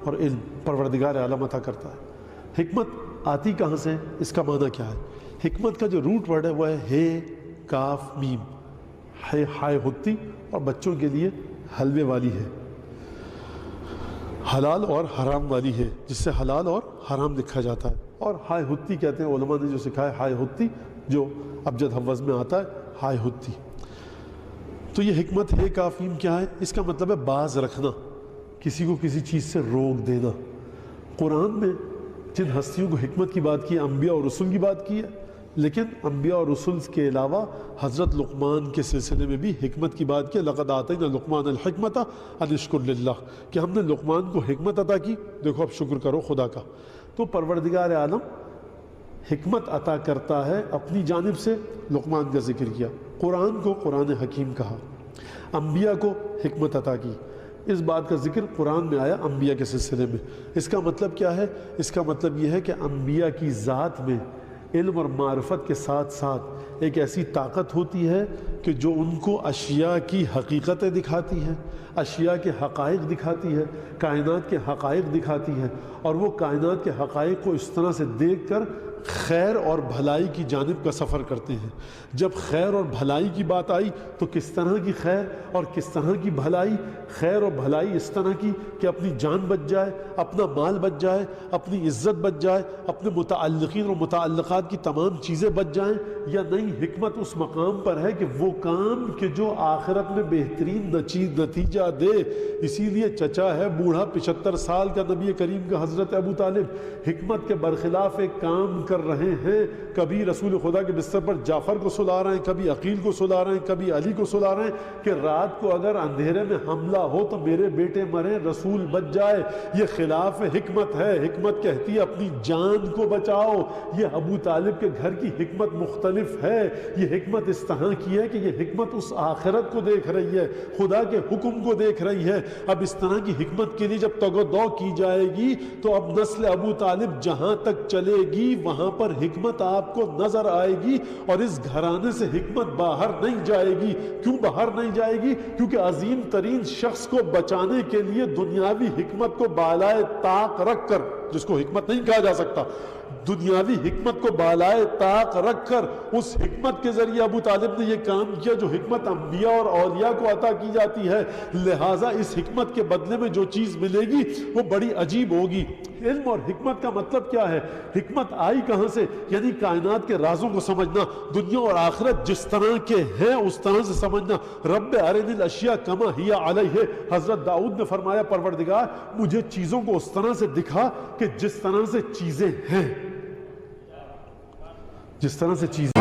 اور علم پروردگار عالم عطا کرتا ہے۔ حکمت آتی کہاں سے، اس کا معنی کیا ہے؟ حکمت کا جو روٹ ورڈ ہے وہ ہے ہے کاف میم، ہے ہائے ہوتی اور بچوں کے لیے حلوے والی ہے، حلال اور حرام والی ہے، جس سے حلال اور حرام لکھا جاتا ہے، اور ہائے ہوتی کہتے ہیں علماء نے جو سکھایا ہائے ہوتی، جو ابجد حوض میں آتا ہے ہائے ہوتی۔ تو یہ حکمت ہے کاف میم کیا ہے؟ اس کا مطلب ہے باز رکھنا، کسی کو کسی چیز سے روک دینا۔ قرآن میں جن ہستیوں کو حکمت کی بات کی ہے، انبیاء اور رسول کی بات کی ہے، لیکن انبیاء اور رسول کے علاوہ حضرت لقمان کے سلسلے میں بھی حکمت کی بات کی۔ لقد آتینا لقمان الحکمت ان اشکر للہ، کہ ہم نے لقمان کو حکمت عطا کی، دیکھو اب شکر کرو خدا کا۔ تو پروردگار عالم حکمت عطا کرتا ہے اپنی جانب سے، لقمان کا ذکر کیا، قرآن کو قرآن حکیم کہا، انبیاء کو حکمت عطا کی۔ اس بات کا ذکر قرآن میں آیا انبیاء کے سلسلے میں۔ اس کا مطلب کیا ہے؟ اس کا مطلب یہ ہے کہ انبیاء کی ذات میں علم اور معرفت کے ساتھ ساتھ ایک ایسی طاقت ہوتی ہے کہ جو ان کو اشیاء کی حقیقتیں دکھاتی ہے، اشیاء کے حقائق دکھاتی ہے، کائنات کے حقائق دکھاتی ہے، اور وہ کائنات کے حقائق کو اس طرح سے دیکھ کر خیر اور بھلائی کی جانب کا سفر کرتے ہیں۔ جب خیر اور بھلائی کی بات آئی تو کس طرح کی خیر اور کس طرح کی بھلائی؟ خیر اور بھلائی اس طرح کی کہ اپنی جان بچ جائے، اپنا مال بچ جائے، اپنی عزت بچ جائے، اپنے متعلقین اور متعلقات کی تمام چیزیں بچ جائیں، یا نہیں حکمت اس مقام پر ہے کہ وہ کام کہ جو آخرت میں بہترین نتیجہ دے۔ اسی لیے چچا ہے بوڑھا 75 سال کا نبی کریم کا حضرت ابو طالب حکمت کے برخلاف ایک کام کر رہے ہیں، کبھی رسول خدا کے بستر پر جعفر کو سلا رہے ہیں، کبھی عقیل کو سلا رہے ہیں، کبھی علی کو سلا رہے ہیں کہ رات کو اگر اندھیرے میں حملہ ہو تو میرے بیٹے مریں، رسول بچ جائے۔ یہ خلاف حکمت ہے۔ حکمت کہتی ہے اپنی جان کو بچاؤ۔ یہ ابو طالب کے گھر کی حکمت مختلف ہے۔ یہ حکمت اس طرح کی ہے کہ یہ حکمت اس آخرت کو دیکھ رہی ہے، خدا کے حکم کو دیکھ رہی ہے۔ اب اس طرح کی حکمت کے لیے جب تگ و دو کی جائے گی تو اب نسل ابو طالب جہاں تک چلے گی وہاں پر حکمت آپ کو نظر آئے گی، اور اس گھرانے سے حکمت باہر نہیں جائے گی۔ کیوں باہر نہیں جائے گی؟ کیونکہ عظیم ترین شخص کو بچانے کے لیے دنیاوی حکمت کو بالائے طاق رکھ کر، جس کو حکمت نہیں کہا جا سکتا، دنیاوی حکمت کو بالائے طاق رکھ کر اس حکمت کے ذریعے ابو طالب نے یہ کام کیا جو حکمت انبیاء اور اولیاء کو عطا کی جاتی ہے۔ لہٰذا اس حکمت کے بدلے میں جو چیز ملے گی وہ بڑی عجیب ہوگی۔ علم اور حکمت کا مطلب کیا ہے؟ حکمت آئی کہاں سے؟ یعنی کائنات کے رازوں کو سمجھنا، دنیا اور آخرت جس طرح کے ہیں اس طرح سے سمجھنا۔ رب ارنی الاشیاء کما ہی علیہ، حضرت داؤد نے فرمایا پروردگار مجھے چیزوں کو اس طرح سے دکھا کہ جس طرح سے چیزیں ہیں، جس طرح سے چیزیں